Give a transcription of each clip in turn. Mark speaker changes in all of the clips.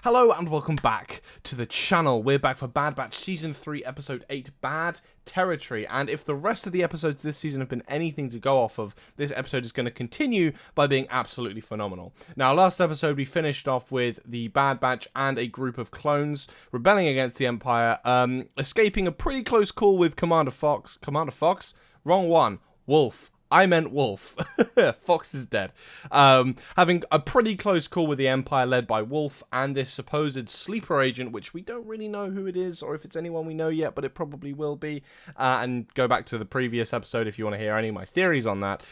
Speaker 1: Hello and welcome back to the channel. We're back for Bad Batch Season 3, Episode 8, Bad Territory. And if the rest of the episodes this season have been anything to go off of, this episode is going to continue by being absolutely phenomenal. Now, last episode we finished off with the Bad Batch and a group of clones rebelling against the Empire, escaping a pretty close call with Commander Fox. Commander Fox? Wrong one. Wolf. I meant Wolf. Fox is dead. Having a pretty close call with the Empire led by Wolf and this supposed sleeper agent, which we don't really know who it is or if it's anyone we know yet, but it probably will be. And go back to the previous episode if you want to hear any of my theories on that.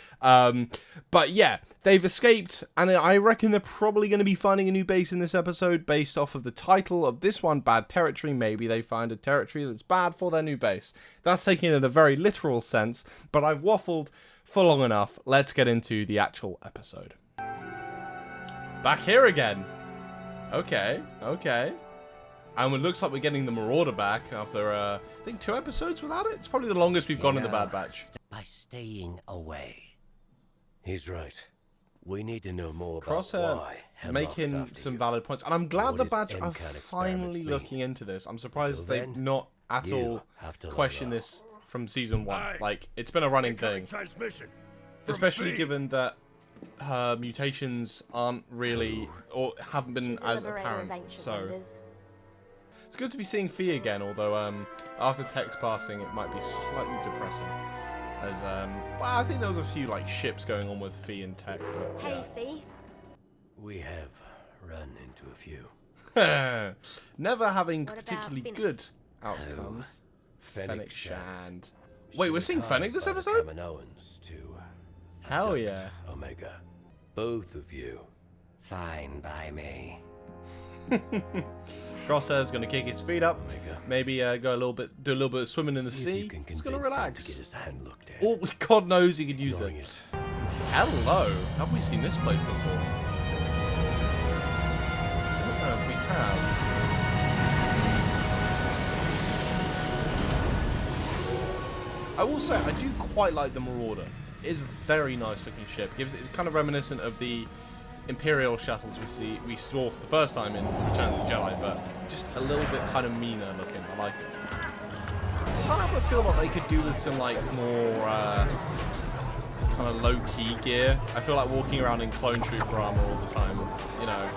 Speaker 1: But yeah, they've escaped, and I reckon they're probably going to be finding a new base in this episode based off of the title of this one, Bad Territory. Maybe they find a territory that's bad for their new base. That's taking it in a very literal sense, but I've waffled for long enough. Let's get into the actual episode. Back here again. Okay. And it looks like we're getting the Marauder back after, I think 2 episodes without it. It's probably the longest we've gone in the Bad Batch.
Speaker 2: By staying away. He's right. We need to know more about
Speaker 1: Crosshair
Speaker 2: why Hemlock's
Speaker 1: making
Speaker 2: after
Speaker 1: some
Speaker 2: you.
Speaker 1: valid points. And I'm glad
Speaker 2: What
Speaker 1: the
Speaker 2: his
Speaker 1: Badge are
Speaker 2: MCAN
Speaker 1: finally
Speaker 2: experiments
Speaker 1: looking
Speaker 2: mean.
Speaker 1: into this. I'm surprised
Speaker 2: Until
Speaker 1: they've
Speaker 2: then,
Speaker 1: not at
Speaker 2: you
Speaker 1: all
Speaker 2: have to
Speaker 1: questioned
Speaker 2: level up.
Speaker 1: this from Season 1.
Speaker 3: Aye.
Speaker 1: Like, it's been a running thing.
Speaker 3: Transmission. From
Speaker 1: Especially
Speaker 3: B.
Speaker 1: given that her mutations aren't really, or haven't been
Speaker 4: She's a
Speaker 1: as
Speaker 4: liberator of
Speaker 1: apparent.
Speaker 4: ancient
Speaker 1: So
Speaker 4: wonders.
Speaker 1: it's good to be seeing Fee again, although after Tech's passing it might be slightly depressing. As well, I think there was a few like ships going on with Fee and Tech, but
Speaker 4: Hey, Fee.
Speaker 2: We have run into a few.
Speaker 1: yeah. Never having
Speaker 4: What about
Speaker 1: particularly
Speaker 4: Fennec?
Speaker 1: good outcomes.
Speaker 2: Fennec
Speaker 1: Shand. Wait, we're seeing
Speaker 2: She was
Speaker 1: Fennec
Speaker 2: hired
Speaker 1: this
Speaker 2: by the
Speaker 1: episode?
Speaker 2: Kaminoans to
Speaker 1: Hell
Speaker 2: abduct
Speaker 1: yeah.
Speaker 2: Omega. Both of you. Fine by me.
Speaker 1: Crosshair's gonna kick his feet up,
Speaker 2: Omega.
Speaker 1: maybe do a little bit of swimming in the
Speaker 2: See if you
Speaker 1: sea.
Speaker 2: can
Speaker 1: He's gonna
Speaker 2: convince him to
Speaker 1: relax.
Speaker 2: get his hand looked at.
Speaker 1: Oh, God knows he could use
Speaker 2: Ignoring
Speaker 1: it. Hello, have we seen this place before? Don't know if we have. I will say, I do quite like the Marauder. It is a very nice looking ship. It's kind of reminiscent of the Imperial shuttles we saw for the first time in Return of the Jedi, but just a little bit kind of meaner looking. I like it. I kind of feel like they could do with some like more kind of low-key gear. I feel like walking around in clone trooper armor all the time, you know,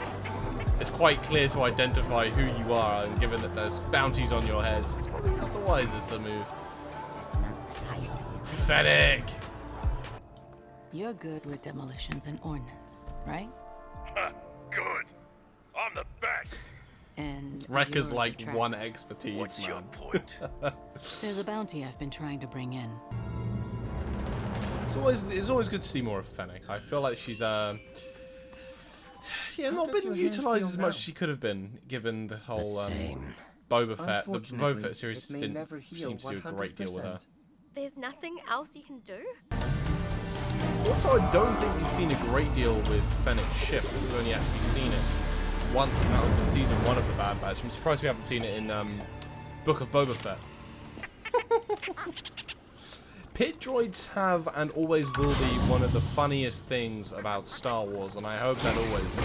Speaker 1: it's quite clear to identify who you are, and given that there's bounties on your heads, it's probably not the wisest to move.
Speaker 4: That's not the price.
Speaker 1: Pathetic!
Speaker 5: You're good with demolitions and ordnance, right?
Speaker 3: Ha, good. I'm the best.
Speaker 5: And
Speaker 1: Wrecker's
Speaker 5: you're
Speaker 1: like
Speaker 5: the trap.
Speaker 1: one expertise,
Speaker 3: What's
Speaker 1: man.
Speaker 3: your point?
Speaker 5: There's a bounty I've been trying to bring in.
Speaker 1: It's always good to see more of Fennec. I feel like she's not been utilised as much as she could have been, given the whole
Speaker 2: Same.
Speaker 1: Boba Fett. The Boba
Speaker 6: Unfortunately,
Speaker 1: Fett series
Speaker 6: it may
Speaker 1: didn't
Speaker 6: never heal
Speaker 1: seem to do a great deal with her.
Speaker 6: 100%.
Speaker 4: There's nothing else you can do?
Speaker 1: Also, I don't think we've seen a great deal with Fennec's ship. We've only actually seen it once, and that was in Season 1 of the Bad Batch. I'm surprised we haven't seen it in Book of Boba Fett. Pit droids have and always will be one of the funniest things about Star Wars, and I hope that always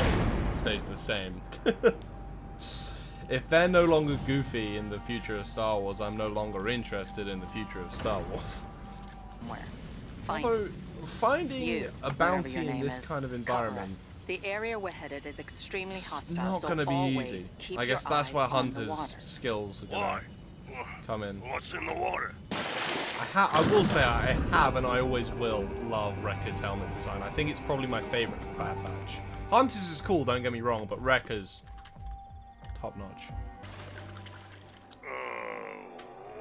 Speaker 1: stays the same. If they're no longer goofy in the future of Star Wars, I'm no longer interested in the future of Star Wars.
Speaker 5: Where? Find
Speaker 1: Although, finding
Speaker 5: you,
Speaker 1: a
Speaker 5: whatever
Speaker 1: bounty
Speaker 5: your
Speaker 1: in
Speaker 5: name
Speaker 1: this
Speaker 5: is.
Speaker 1: kind of
Speaker 5: Cover
Speaker 1: environment,
Speaker 5: us. The area we're headed is extremely
Speaker 1: it's
Speaker 5: hostile,
Speaker 1: not
Speaker 5: so
Speaker 1: going to be
Speaker 5: always
Speaker 1: easy.
Speaker 5: keep
Speaker 1: I guess
Speaker 5: your
Speaker 1: that's
Speaker 5: eyes
Speaker 1: where
Speaker 5: on the
Speaker 1: Hunter's
Speaker 5: water.
Speaker 1: skills are going
Speaker 3: Why?
Speaker 1: to come in.
Speaker 3: What's in the water?
Speaker 1: I will say I have and I always will love Wrecker's helmet design. I think it's probably my favourite of the Bad Batch. Hunter's is cool, don't get me wrong, but Wrecker's top notch.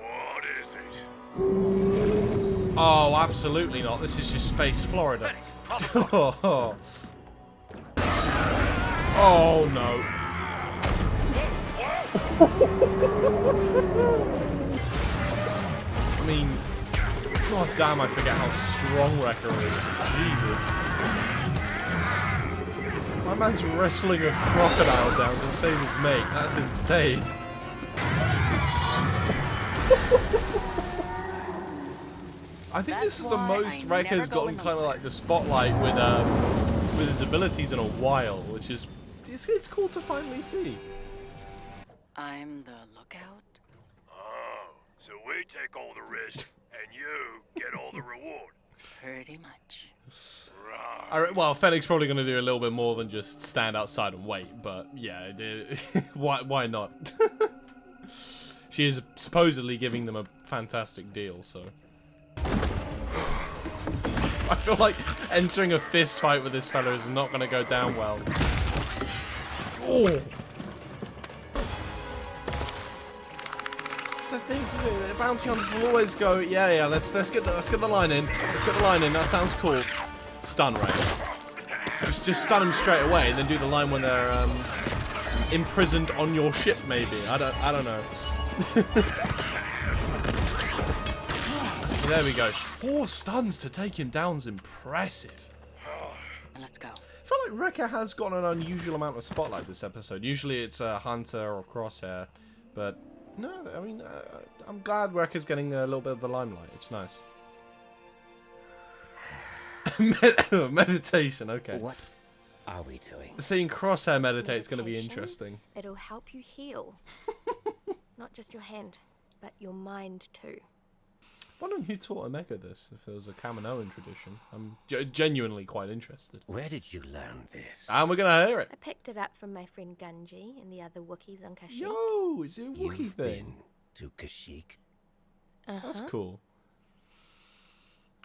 Speaker 3: What is it?
Speaker 1: Oh, absolutely not. This is just Space Florida. Oh, oh no. I mean, god damn, I forget how strong Wrecker is. Jesus. My man's wrestling a crocodile down to save his mate. That's insane. I think this is the
Speaker 5: why
Speaker 1: most
Speaker 5: I
Speaker 1: Wrecker's
Speaker 5: never go
Speaker 1: gotten
Speaker 5: in the
Speaker 1: kind of
Speaker 5: water.
Speaker 1: like the spotlight with his abilities in a while, which is it's cool to finally see.
Speaker 5: I'm the lookout?
Speaker 3: Oh, so we take all the risk, and you get all the reward.
Speaker 5: Pretty much.
Speaker 3: Right.
Speaker 1: Well, Fennec's probably going to do a little bit more than just stand outside and wait, but yeah, why not? She is supposedly giving them a fantastic deal, so... I feel like entering a fist fight with this fella is not going to go down well. Oh! It's the thing, the bounty hunters will always go, yeah, let's get the line in. Let's get the line in, that sounds cool. Stun, right? Just stun them straight away and then do the line when they're imprisoned on your ship, maybe. I don't know. There we go. 4 stuns to take him down's impressive.
Speaker 5: Let's go.
Speaker 1: I feel like Wrecker has got an unusual amount of spotlight this episode. Usually it's a Hunter or Crosshair, but no, I mean, I'm glad Wrecker's getting a little bit of the limelight. It's nice. Meditation, okay.
Speaker 2: What are we doing?
Speaker 1: Seeing Crosshair meditate is going to be
Speaker 4: Meditation.
Speaker 1: interesting.
Speaker 4: It'll help you heal. Not just your hand, but your mind too.
Speaker 1: Wondering who taught Omega this, if there was a Kaminoan tradition. I'm genuinely quite interested.
Speaker 2: Where did you learn this?
Speaker 1: And we're going to hear it.
Speaker 4: I picked it up from my friend Gunji and the other Wookiees on Kashyyyk.
Speaker 1: Yo, it's a Wookiee
Speaker 2: You've
Speaker 1: thing.
Speaker 2: been to Kashyyyk?
Speaker 1: That's cool.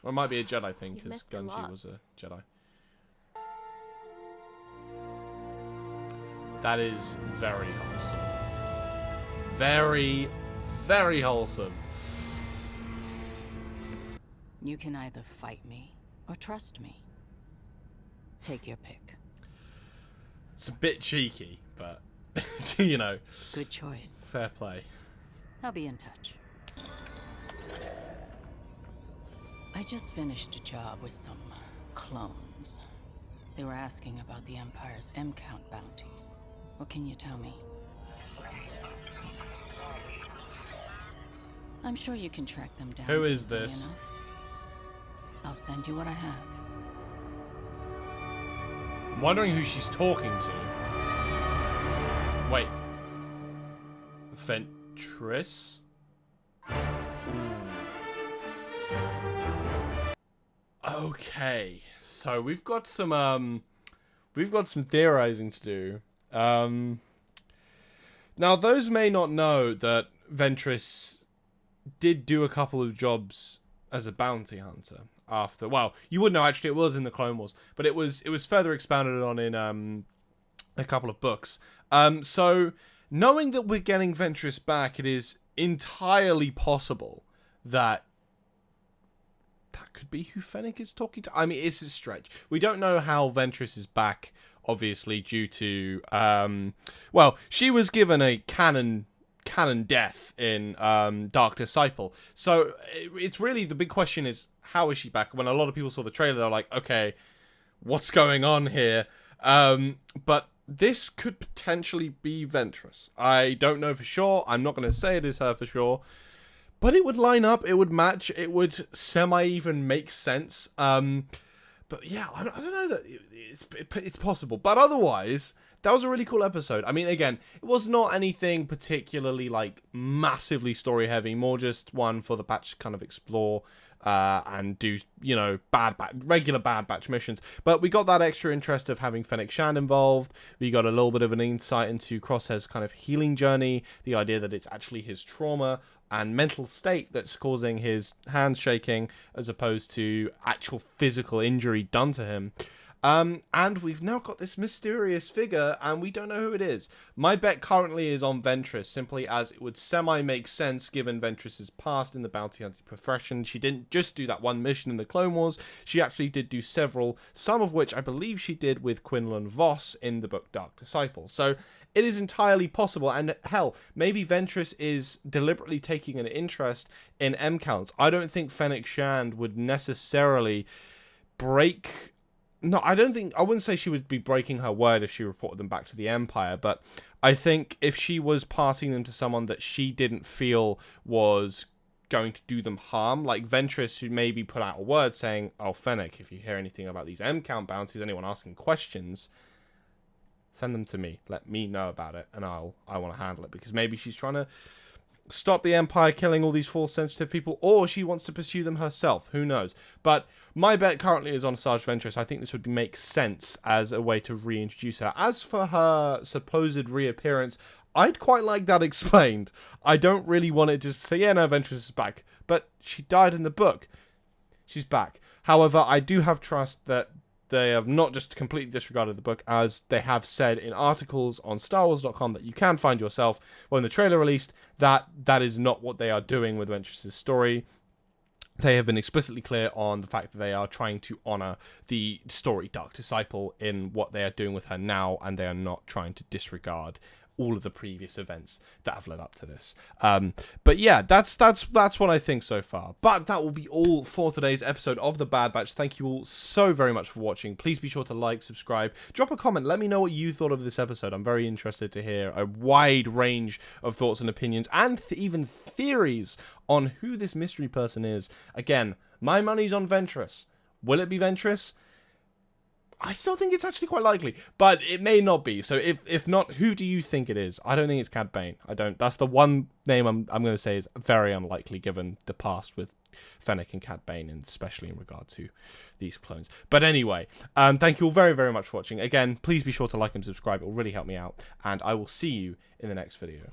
Speaker 1: Or it might be a Jedi thing,
Speaker 4: You've
Speaker 1: because
Speaker 4: missed a
Speaker 1: Gunji
Speaker 4: lot.
Speaker 1: was a Jedi. That is very wholesome. Very, very wholesome.
Speaker 5: You can either fight me or trust me. Take your pick.
Speaker 1: It's a bit cheeky, but, you know,
Speaker 5: Good choice.
Speaker 1: fair play.
Speaker 5: I'll be in touch. I just finished a job with some clones. They were asking about the Empire's M-count bounties. What can you tell me? I'm sure you can track them down.
Speaker 1: Who is
Speaker 5: easily
Speaker 1: this?
Speaker 5: enough. I'll send you what I have.
Speaker 1: I'm wondering who she's talking to. Wait. Ventress? Okay. So we've got some theorizing to do. Now those may not know that Ventress did do a couple of jobs as a bounty hunter after. Well, you would know actually, it was in the Clone Wars, but it was further expounded on in a couple of books. So knowing that we're getting Ventress back, it is entirely possible that could be who Fennec is talking to. I mean, it's a stretch. We don't know how Ventress is back, obviously, due to well, she was given a canon death in Dark Disciple. So it's really, the big question is, how is she back? When a lot of people saw the trailer, they're like, okay, what's going on here? But this could potentially be Ventress. I don't know for sure. I'm not going to say it is her for sure. But it would line up, it would match, it would semi-even make sense. But yeah, I don't know that it's possible. But otherwise, that was a really cool episode. I mean, again, it was not anything particularly, like, massively story-heavy. More just one for the batch to kind of explore and do, you know, regular Bad Batch missions. But we got that extra interest of having Fennec Shand involved. We got a little bit of an insight into Crosshair's kind of healing journey. The idea that it's actually his trauma and mental state that's causing his hands shaking, as opposed to actual physical injury done to him. And we've now got this mysterious figure, and we don't know who it is. My bet currently is on Ventress, simply as it would semi-make sense given Ventress's past in the bounty hunting profession. She didn't just do that one mission in the Clone Wars, she actually did do several, some of which I believe she did with Quinlan Voss in the book Dark Disciple. So it is entirely possible, and hell, maybe Ventress is deliberately taking an interest in M-counts. I don't think Fennec Shand would necessarily break... No, I wouldn't say she would be breaking her word if she reported them back to the Empire, but I think if she was passing them to someone that she didn't feel was going to do them harm, like Ventress, who maybe put out a word saying, oh, Fennec, if you hear anything about these M-count bounties, anyone asking questions, send them to me. Let me know about it, and I want to handle it, because maybe she's trying to stop the Empire killing all these Force sensitive people, or she wants to pursue them herself. Who knows? But my bet currently is on Asajj Ventress. I think this would make sense as a way to reintroduce her. As for her supposed reappearance, I'd quite like that explained. I don't really want it just to say, yeah, no, Ventress is back, but she died in the book. She's back. However, I do have trust that they have not just completely disregarded the book, as they have said in articles on StarWars.com that you can find yourself when the trailer released, that is not what they are doing with Ventress' story. They have been explicitly clear on the fact that they are trying to honor the story Dark Disciple in what they are doing with her now, and they are not trying to disregard all of the previous events that have led up to this. But yeah, that's what I think so far. But that will be all for today's episode of The Bad Batch. Thank you all so very much for watching. Please be sure to like, subscribe, drop a comment. Let me know what you thought of this episode. I'm very interested to hear a wide range of thoughts and opinions, and even theories on who this mystery person is. Again, my money's on Ventress. Will it be Ventress? I still think it's actually quite likely, but it may not be. So if not, who do you think it is? I don't think it's Cad Bane. I don't. That's the one name I'm going to say is very unlikely, given the past with Fennec and Cad Bane, and especially in regard to these clones. But anyway, thank you all very, very much for watching. Again, please be sure to like and subscribe. It will really help me out, and I will see you in the next video.